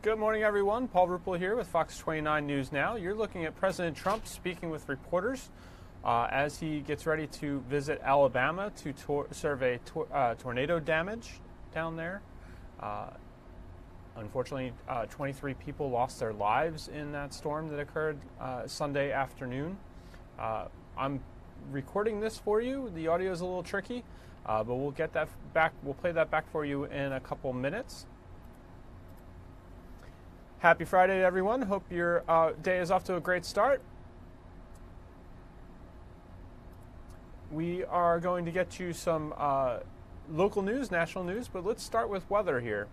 Good morning, everyone. Paul Ruppel here with Fox 29 News Now. You're looking at President Trump speaking with reporters as he gets ready to visit Alabama to survey tornado damage down there. Unfortunately, 23 people lost their lives in that storm that occurred Sunday afternoon. I'm recording this for you. The audio is a little tricky, but we'll get that back. We'll play that back for you in a couple minutes. Happy Friday to everyone. Hope your day is off to a great start. We are going to get you some local news, national news, but let's start with weather here.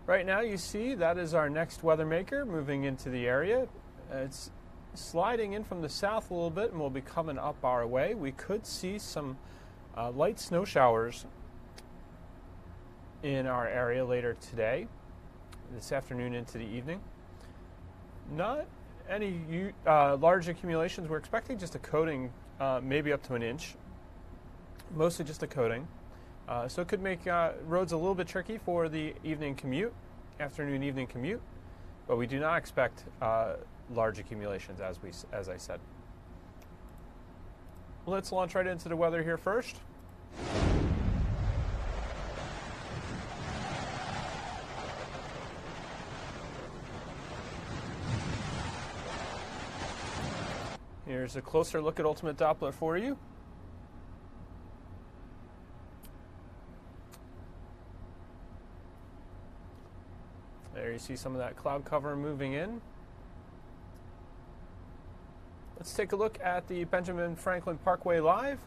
Right now you see that is our next weather maker moving into the area. It's sliding in from the south a little bit and will be coming up our way. We could see some light snow showers in our area later today, this afternoon into the evening. Not any large accumulations. We're expecting just a coating, maybe up to an inch. Mostly just a coating. So it could make roads a little bit tricky for the evening commute, afternoon evening commute, but we do not expect large accumulations as I said. Let's launch right into the weather here first. Here's a closer look at Ultimate Doppler for you. There you see some of that cloud cover moving in. Let's take a look at the Benjamin Franklin Parkway Live.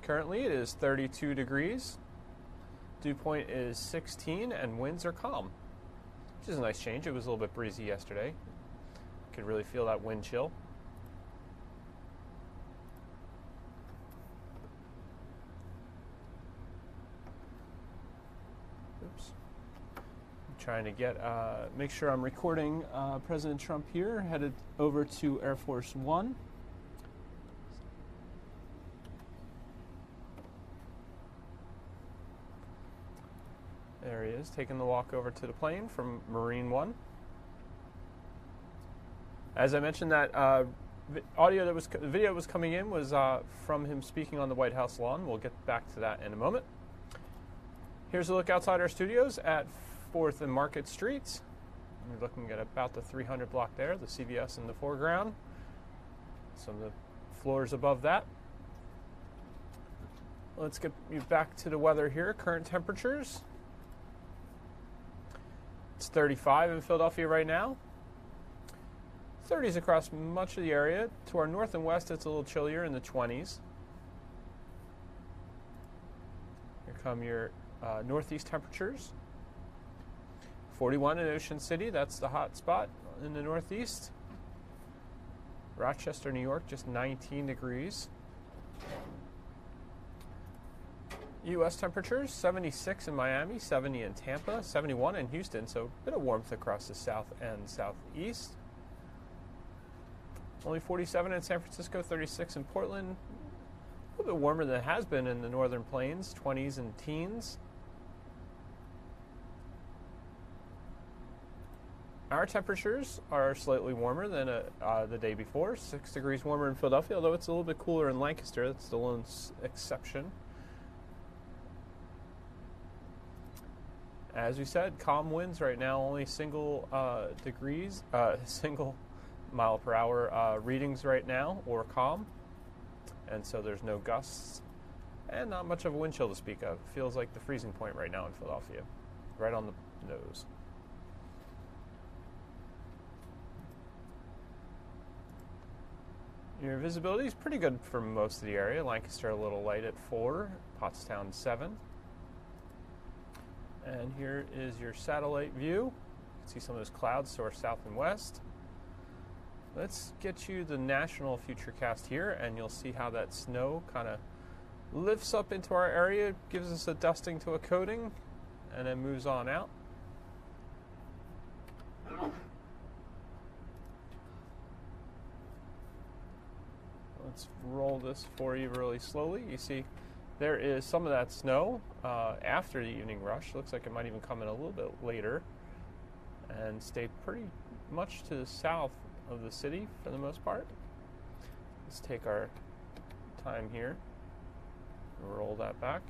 Currently it is 32 degrees. Dew point is 16 and winds are calm, which is a nice change. It was a little bit breezy yesterday. Could really feel that wind chill. Oops. I'm trying to make sure I'm recording President Trump here, headed over to Air Force One. There he is, taking the walk over to the plane from Marine One. As I mentioned, that video that was coming in was from him speaking on the White House lawn. We'll get back to that in a moment. Here's a look outside our studios at 4th and Market Streets. We're looking at about the 300 block there, the CVS in the foreground. Some of the floors above that. Let's get you back to the weather here. Current temperatures. It's 35 in Philadelphia right now. 30s across much of the area. To our north and west, it's a little chillier in the 20s. Here come your northeast temperatures. 41 in Ocean City, that's the hot spot in the northeast. Rochester, New York, just 19 degrees. U.S. temperatures, 76 in Miami, 70 in Tampa, 71 in Houston, so a bit of warmth across the south and southeast. Only 47 in San Francisco, 36 in Portland. A little bit warmer than it has been in the northern plains, 20s and teens. Our temperatures are slightly warmer than the day before, 6 degrees warmer in Philadelphia, although it's a little bit cooler in Lancaster. That's the lone exception. As we said, calm winds right now, only single mile per hour readings right now, or calm. And so there's no gusts and not much of a wind chill to speak of. Feels like the freezing point right now in Philadelphia, right on the nose. Your visibility is pretty good for most of the area. Lancaster a little light at 4, Pottstown 7. And here is your satellite view. You can see some of those clouds to our south and west. Let's get you the national FUTURECAST here, and you'll see how that snow kind of lifts up into our area, gives us a dusting to a coating, and then moves on out. Let's roll this for you really slowly. You see there is some of that snow after the evening rush. Looks like it might even come in a little bit later and stay pretty much to the south of the city for the most part. Let's take our time here and roll that back.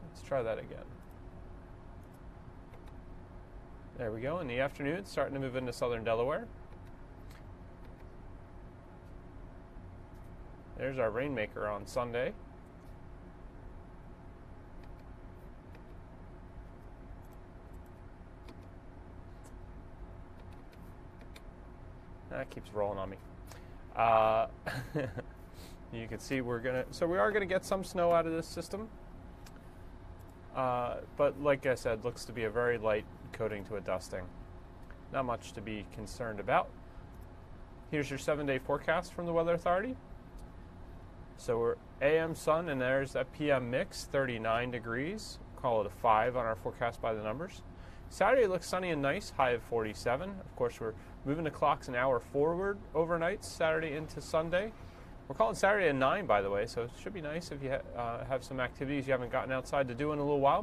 Let's try that again. There we go. In the afternoon, it's starting to move into southern Delaware. There's our rainmaker on Sunday. That keeps rolling on me. You can see we are gonna get some snow out of this system. But like I said, looks to be a very light coating to a dusting. Not much to be concerned about. Here's your 7-day forecast from the Weather Authority. So we're AM sun, and there's that PM mix, 39 degrees. Call it a 5 on our forecast by the numbers. Saturday looks sunny and nice, high of 47. Of course, we're moving the clocks an hour forward overnight, Saturday into Sunday. We're calling Saturday a 9, by the way, so it should be nice if you have some activities you haven't gotten outside to do in a little while.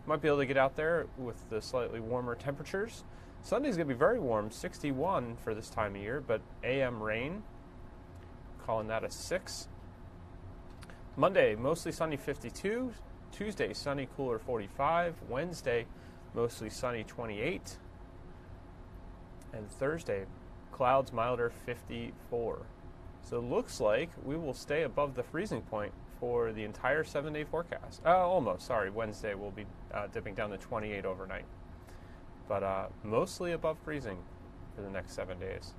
Might be able to get out there with the slightly warmer temperatures. Sunday's going to be very warm, 61 for this time of year, but AM rain, calling that a 6. Monday, mostly sunny, 52. Tuesday, sunny, cooler, 45. Wednesday, mostly sunny, 28. And Thursday, clouds, milder, 54. So it looks like we will stay above the freezing point for the entire 7-day forecast. Almost, sorry. Wednesday we'll be dipping down to 28 overnight. But mostly above freezing for the next 7 days.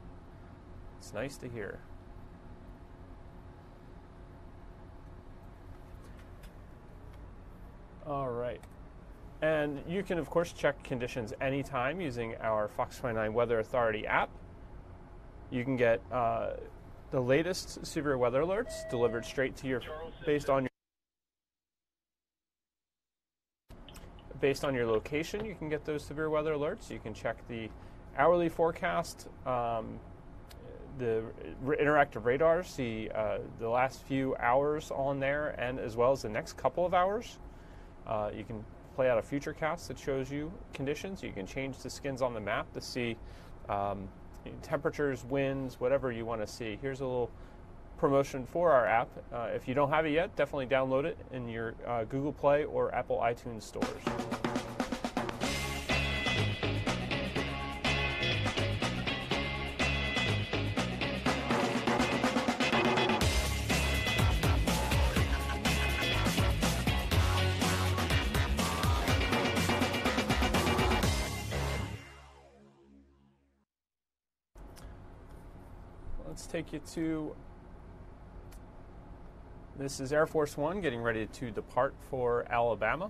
It's nice to hear. All right. And you can, of course, check conditions anytime using our Fox 29 Weather Authority app. You can get the latest severe weather alerts delivered straight to your based on your location. You can get those severe weather alerts. You can check the hourly forecast, the interactive radars, see the last few hours on there, and as well as the next couple of hours. You can play out a FUTURECAST that shows you conditions. You can change the skins on the map to see temperatures, winds, whatever you want to see. Here's a little promotion for our app. If you don't have it yet, definitely download it in your Google Play or Apple iTunes stores. Let's take you to, this is Air Force One getting ready to depart for Alabama.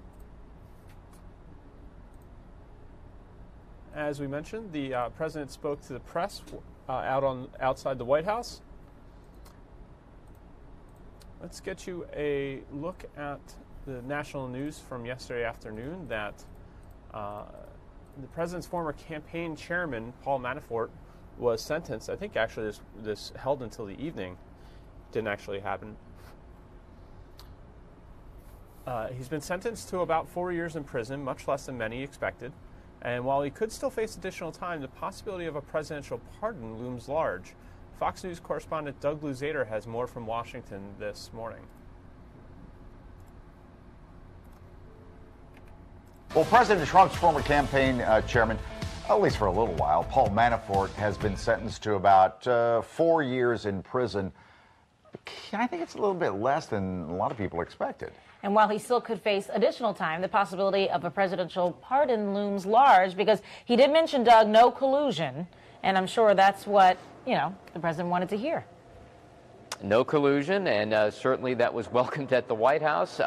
As we mentioned, the president spoke to the press outside the White House. Let's get you a look at the national news from yesterday afternoon that the president's former campaign chairman, Paul Manafort, was sentenced. I think actually this held until the evening. Didn't actually happen. He's been sentenced to about 4 years in prison, much less than many expected. And while he could still face additional time, the possibility of a presidential pardon looms large. Fox News correspondent Doug Luzader has more from Washington this morning. Well, President Trump's former campaign chairman, at least for a little while, Paul Manafort, has been sentenced to about 4 years in prison. I think it's a little bit less than a lot of people expected. And while he still could face additional time, the possibility of a presidential pardon looms large because he did mention, Doug, no collusion. And I'm sure that's what, the president wanted to hear. No collusion, and certainly that was welcomed at the White House.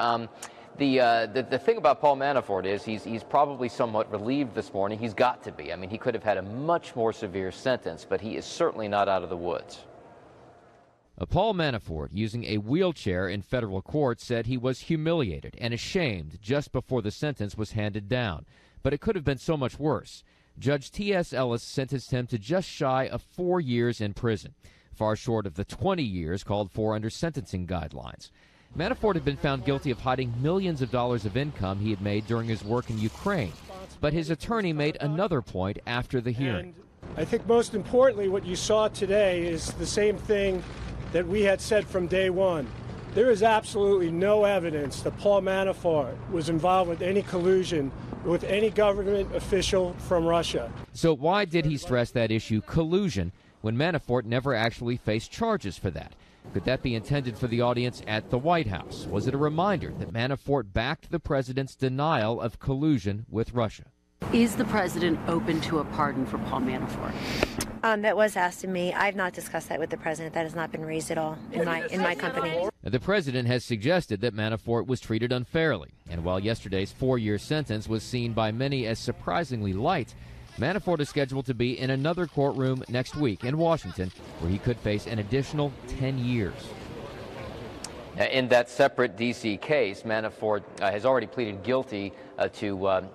The thing about Paul Manafort is he's probably somewhat relieved this morning. He's got to be. I mean, he could have had a much more severe sentence, but he is certainly not out of the woods. Paul Manafort, using a wheelchair in federal court, said he was humiliated and ashamed just before the sentence was handed down. But it could have been so much worse. Judge T.S. Ellis sentenced him to just shy of 4 years in prison, far short of the 20 years called for under sentencing guidelines. Manafort had been found guilty of hiding millions of dollars of income he had made during his work in Ukraine. But his attorney made another point after the hearing. And I think most importantly, what you saw today is the same thing that we had said from day one. There is absolutely no evidence that Paul Manafort was involved with any collusion with any government official from Russia. So why did he stress that issue, collusion, when Manafort never actually faced charges for that? Could that be intended for the audience at the White House? Was it a reminder that Manafort backed the president's denial of collusion with Russia? Is the president open to a pardon for Paul Manafort? That was asked of me. I've not discussed that with the president. That has not been raised at all in my company. The president has suggested that Manafort was treated unfairly. And while yesterday's 4-year sentence was seen by many as surprisingly light, Manafort is scheduled to be in another courtroom next week in Washington, where he could face an additional 10 years. In that separate D.C. case, Manafort has already pleaded guilty to